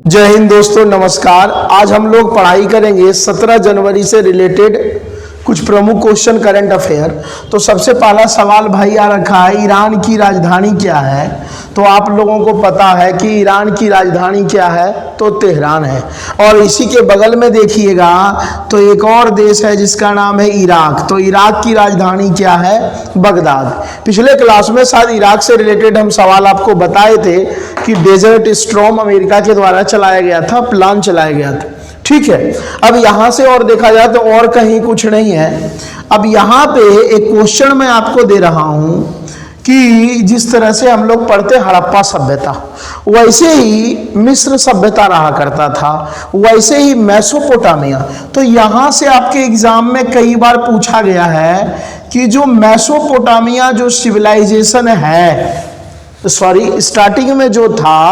जय हिंद दोस्तों, नमस्कार। आज हम लोग पढ़ाई करेंगे 17 जनवरी से रिलेटेड कुछ प्रमुख क्वेश्चन करंट अफेयर। तो सबसे पहला सवाल भाई आ रखा है, ईरान की राजधानी क्या है? तो आप लोगों को पता है कि ईरान की राजधानी क्या है, तो तेहरान है। और इसी के बगल में देखिएगा तो एक और देश है जिसका नाम है इराक। तो इराक की राजधानी क्या है? बगदाद। पिछले क्लास में शायद इराक से रिलेटेड हम सवाल आपको बताए थे कि डेजर्ट स्टॉर्म अमेरिका के द्वारा चलाया गया था, प्लान चलाया गया था। ठीक है, अब यहां से और देखा जाए तो और कहीं कुछ नहीं है। अब यहां पे एक क्वेश्चन मैं आपको दे रहा हूं कि जिस तरह से हम लोग पढ़ते हड़प्पा सभ्यता, वैसे ही मिस्र सभ्यता रहा करता था, वैसे ही मेसोपोटामिया। तो यहां से आपके एग्जाम में कई बार पूछा गया है कि जो मेसोपोटामिया जो सिविलाइजेशन है, सॉरी स्टार्टिंग में जो था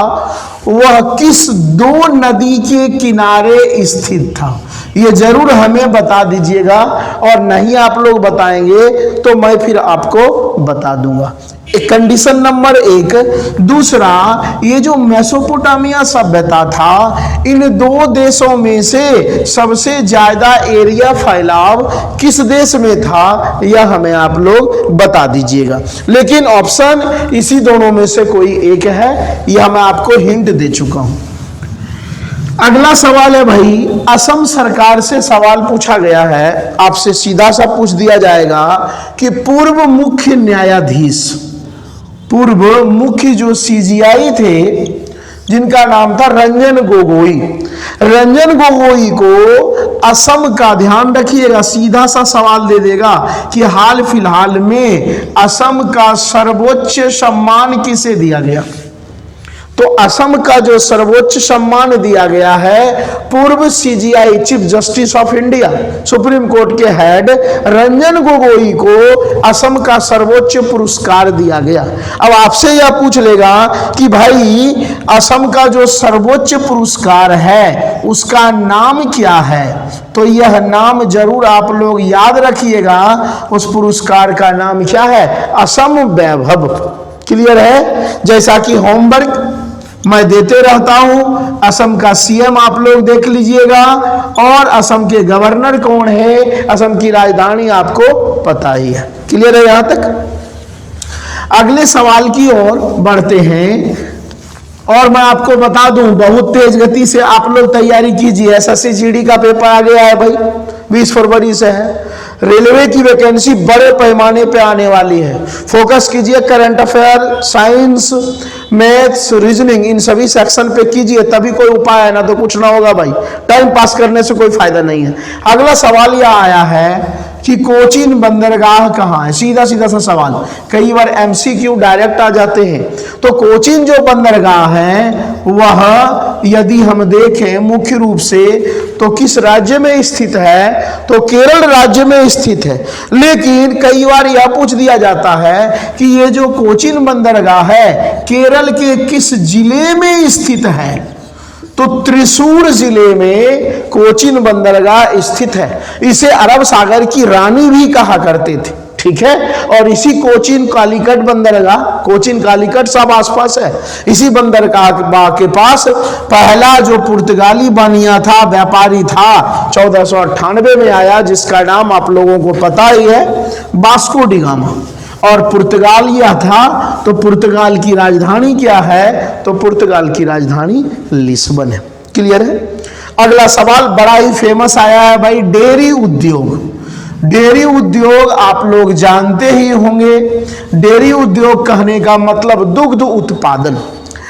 वह किस दो नदी के किनारे स्थित था? ये जरूर हमें बता दीजिएगा, और नहीं आप लोग बताएंगे तो मैं फिर आपको बता दूंगा। Condition number 1। दूसरा, ये जो मेसोपोटामिया सभ्यता था, इन दो देशों में से सबसे ज्यादा एरिया फैलाव किस देश में था, यह हमें आप लोग बता दीजिएगा। लेकिन ऑप्शन इसी दोनों में से कोई एक है, यह मैं आपको हिंट दे चुका हूं। अगला सवाल है भाई, असम सरकार से सवाल पूछा गया है, आपसे सीधा सा पूछ दिया जाएगा कि पूर्व मुख्य न्यायाधीश, पूर्व मुख्य जो सीजीआई थे जिनका नाम था रंजन गोगोई, रंजन गोगोई को असम का, ध्यान रखिएगा सीधा सा सवाल दे देगा कि हाल फिलहाल में असम का सर्वोच्च सम्मान किसे दिया गया? तो असम का जो सर्वोच्च सम्मान दिया गया है, पूर्व CGI chief justice of India, supreme court के हेड रंजन गोगोई को असम का सर्वोच्च पुरस्कार दिया गया। अब आपसे यह पूछ लेगा कि भाई असम का जो सर्वोच्च पुरस्कार है उसका नाम क्या है? तो यह नाम जरूर आप लोग याद रखिएगा, उस पुरस्कार का नाम क्या है? असम वैभव। क्लियर है? जैसा कि होमवर्क मैं देते रहता हूं, असम का सीएम आप लोग देख लीजिएगा, और असम के गवर्नर कौन है, असम की राजधानी आपको पता ही है। क्लियर है यहां तक? अगले सवाल की ओर बढ़ते हैं, और मैं आपको बता दूं बहुत तेज गति से आप लोग तैयारी कीजिए। एसएससी जीडी का पेपर आ गया है भाई, 20 फरवरी से है। रेलवे की वैकेंसी बड़े पैमाने पे आने वाली है। फोकस कीजिए, current affair, science, maths, reasoning, इन सभी सेक्शन पे कीजिए, तभी कोई उपाय है, ना तो कुछ ना होगा भाई। टाइम पास करने से कोई फायदा नहीं है। अगला सवाल यह आया है कि कोचीन बंदरगाह कहाँ है? सीधा सीधा सा सवाल, कई बार एमसीक्यू डायरेक्ट आ जाते हैं। तो कोचीन जो बंदरगाह है वह यदि हम देखें मुख्य रूप से तो किस राज्य में स्थित है? तो केरल राज्य में स्थित है। लेकिन कई बार यह पूछ दिया जाता है कि ये जो कोचीन बंदरगाह है केरल के किस जिले में स्थित है? तो त्रिशूर जिले में कोचीन बंदरगाह स्थित है। इसे अरब सागर की रानी भी कहा करते थे। ठीक है, और इसी कोचीन कालीकट बंदरगाह, कोचीन कालीकट सब आसपास है, इसी बंदरगाह के पास पहला जो पुर्तगाली बनिया था, व्यापारी था, 1498 में आया, जिसका नाम आप लोगों को पता ही है, वास्को डी गामा। और पुर्तगाल यह था, तो पुर्तगाल की राजधानी क्या है? तो पुर्तगाल की राजधानी लिस्बन है। क्लियर है? अगला सवाल बड़ा ही फेमस आया है भाई, डेयरी उद्योग। डेयरी उद्योग आप लोग जानते ही होंगे। डेयरी उद्योग कहने का मतलब दुग्ध उत्पादन।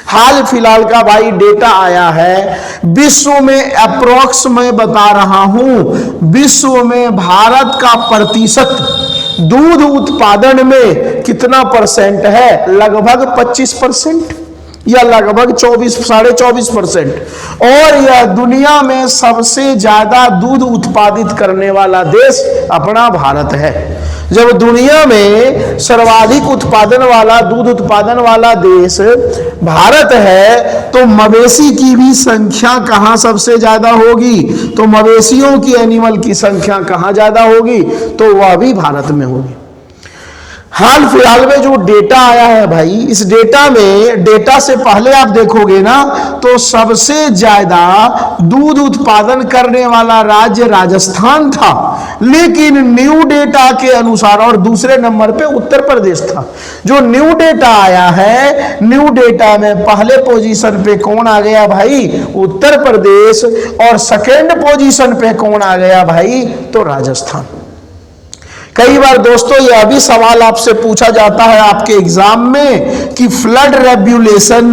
हाल फिलहाल का भाई डेटा आया है, विश्व में अप्रोक्स मैं बता रहा हूं, विश्व में भारत का प्रतिशत दूध उत्पादन में कितना परसेंट है? लगभग 25% या लगभग 24-24.5%। और यह दुनिया में सबसे ज्यादा दूध उत्पादित करने वाला देश अपना भारत है। जब दुनिया में सर्वाधिक उत्पादन वाला, दूध उत्पादन वाला देश भारत है, तो मवेशी की भी संख्या कहां सबसे ज्यादा होगी? तो मवेशियों की, एनिमल की संख्या कहां ज्यादा होगी? तो वह भी भारत में होगी। हाल फिलहाल में जो डेटा आया है भाई, इस डेटा में, डेटा से पहले आप देखोगे ना तो सबसे ज्यादा दूध उत्पादन करने वाला राज्य राजस्थान था, लेकिन न्यू डेटा के अनुसार और दूसरे नंबर पे उत्तर प्रदेश था। जो न्यू डेटा आया है, न्यू डेटा में पहले पोजीशन पे कौन आ गया भाई? उत्तर प्रदेश। और सेकेंड पोजीशन पे कौन आ गया भाई? तो राजस्थान। कई बार दोस्तों यह भी सवाल आपसे पूछा जाता है आपके एग्जाम में कि फ्लड रेगुलेशन,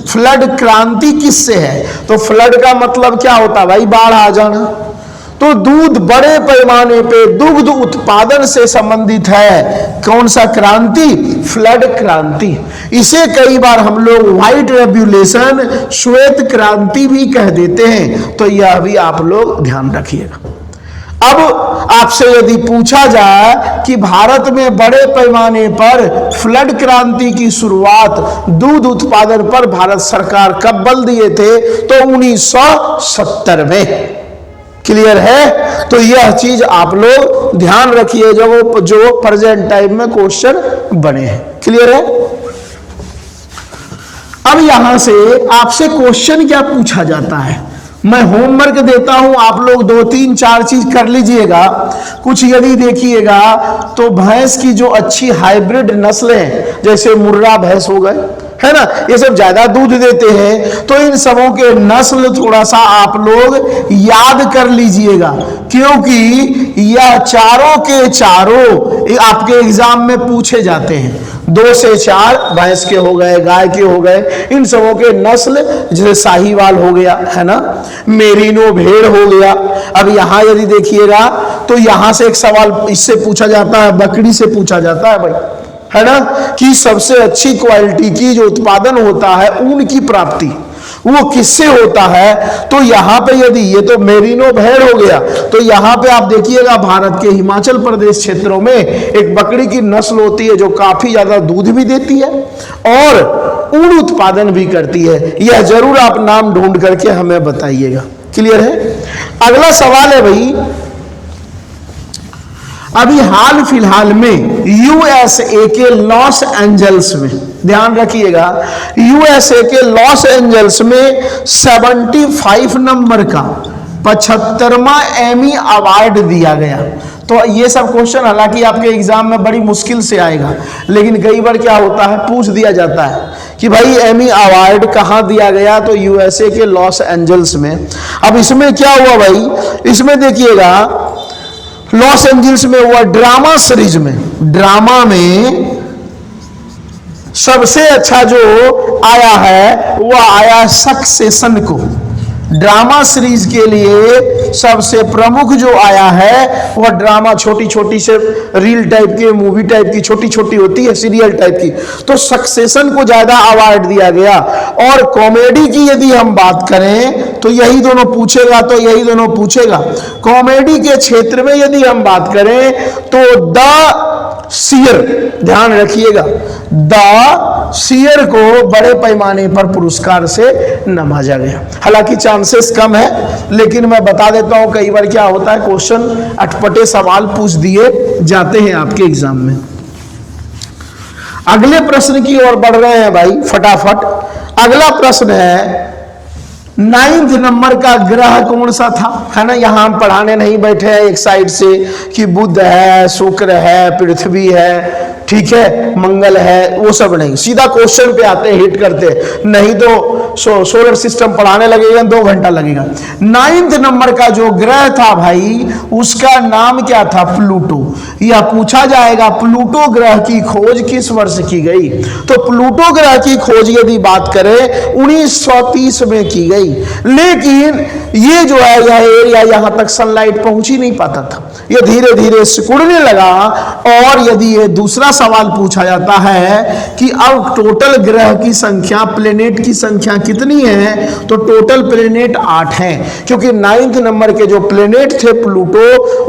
फ्लड क्रांति किससे है? तो फ्लड का मतलब क्या होता है भाई? बाढ़ आ जाना। तो दूध बड़े पैमाने पे दुग्ध उत्पादन से संबंधित है। कौन सा क्रांति? फ्लड क्रांति। इसे कई बार हम लोग व्हाइट रेवोल्यूशन, श्वेत क्रांति भी कह देते हैं। तो यह भी आप लोग ध्यान रखिएगा। अब आपसे यदि पूछा जाए कि भारत में बड़े पैमाने पर फ्लड क्रांति की शुरुआत दूध उत्पादन पर भारत सरकार कब बल दिए थे? तो 1970 में। क्लियर है? तो यह चीज आप लोग ध्यान रखिए जो प्रेजेंट टाइम में क्वेश्चन बने हैं। क्लियर है? अब यहां से आपसे क्वेश्चन क्या पूछा जाता है, मैं होमवर्क देता हूं, आप लोग 2, 3, 4 चीज कर लीजिएगा। कुछ यदि देखिएगा तो भैंस की जो अच्छी हाइब्रिड नस्लें, जैसे मुर्रा भैंस हो गए, है ना, ये सब ज्यादा दूध देते हैं, तो इन सबों के नस्ल थोड़ा सा आप लोग याद कर लीजिएगा, क्योंकि यह चारों के चारों आपके एग्जाम में पूछे जाते हैं। 2 से 4 भैंस के हो गए, गाय के हो गए, इन सबों के नस्ल, जैसे साहीवाल हो गया, है ना, मेरिनो भेड़ हो गया। अब यहां यदि देखिएगा तो यहां से एक सवाल इससे पूछा जाता है, बकरी से पूछा जाता है भाई, है ना, कि सबसे अच्छी क्वालिटी की जो उत्पादन होता है ऊन की प्राप्ति वो किससे होता है? तो यहां पे यदि ये तो मेरिनो भेड़ हो गया, तो यहां पे आप देखिएगा भारत के हिमाचल प्रदेश क्षेत्रों में एक बकरी की नस्ल होती है जो काफी ज्यादा दूध भी देती है और ऊन उत्पादन भी करती है। यह जरूर आप नाम ढूंढ करके हमें बताइएगा। क्लियर है? अगला सवाल है भाई, अभी हाल फिलहाल में यूएसए के लॉस एंजल्स में, ध्यान रखिएगा, यूएसए के लॉस एंजल्स में 75 नंबर का 75वां एमी अवार्ड दिया गया। तो ये सब क्वेश्चन हालांकि आपके एग्जाम में बड़ी मुश्किल से आएगा, लेकिन कई बार क्या होता है, पूछ दिया जाता है कि भाई एमी अवार्ड कहाँ दिया गया? तो यूएसए के लॉस एंजल्स में। अब इसमें क्या हुआ भाई? इसमें देखिएगा लॉस एंजल्स में हुआ ड्रामा सीरीज में, ड्रामा में सबसे अच्छा जो आया है वह आया सक्सेशन को। ड्रामा सीरीज के लिए सबसे प्रमुख जो आया है वह ड्रामा, छोटी छोटी से रील टाइप की, मूवी टाइप की, छोटी छोटी होती है, सीरियल टाइप की, तो सक्सेशन को ज्यादा अवार्ड दिया गया। और कॉमेडी की यदि हम बात करें तो यही दोनों पूछेगा, तो यही दोनों पूछेगा। कॉमेडी के क्षेत्र में यदि हम बात करें तो द सियर, ध्यान रखिएगा, द सियर को बड़े पैमाने पर पुरस्कार से नवाजा गया। हालांकि चांसेस कम है, लेकिन मैं बता देता हूं कई बार क्या होता है, क्वेश्चन अटपटे सवाल पूछ दिए जाते हैं आपके एग्जाम में। अगले प्रश्न की ओर बढ़ रहे हैं भाई फटाफट। अगला प्रश्न है 9th नंबर का ग्रह कौन सा था? है ना, यहां हम पढ़ाने नहीं बैठे हैं एक साइड से कि बुध है, शुक्र है, पृथ्वी है, ठीक है, मंगल है, वो सब नहीं, सीधा क्वेश्चन पे आते हैं, हिट करते हैं, नहीं तो सोलर सिस्टम पढ़ाने लगेगा 2 घंटा लगेगा। 9th नंबर का जो ग्रह था भाई उसका नाम क्या था? प्लूटो। यह पूछा जाएगा प्लूटो ग्रह की खोज किस वर्ष की गई? तो प्लूटो ग्रह की खोज यदि बात करें 1930 में की गई, लेकिन ये जो है यह एरिया यहां तक सनलाइट पहुंच ही नहीं पाता था, यह धीरे धीरे सिकुड़ने लगा। और यदि ये दूसरा सवाल पूछा जाता है कि अब टोटल ग्रह की संख्या, प्लेनेट की संख्या कितनी है? तो टोटल प्लेनेट 8 हैं, क्योंकि 9th नंबर के जो प्लेनेट थे प्लूटो,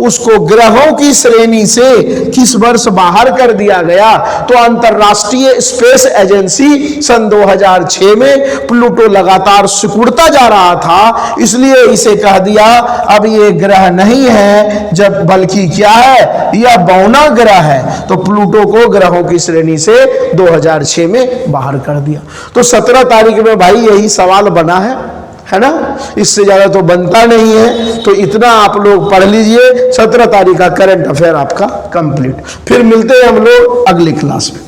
उसको ग्रहों की श्रेणी से किस वर्ष बाहर कर दिया गया? तो अंतरराष्ट्रीय स्पेस एजेंसी सन 2006 में प्लूटो लगातार सिकुड़ता जा रहा था, इसलिए इसे कह दिया अब ये ग्रह नहीं है, जब बल्कि क्या है, यह बौना ग्रह है। तो प्लूटो को को ग्रहों की श्रेणी से 2006 में बाहर कर दिया। तो 17 तारीख में भाई यही सवाल बना है ना, इससे ज्यादा तो बनता नहीं है। तो इतना आप लोग पढ़ लीजिए, 17 तारीख का करंट अफेयर आपका कंप्लीट। फिर मिलते हैं हम लोग अगली क्लास में।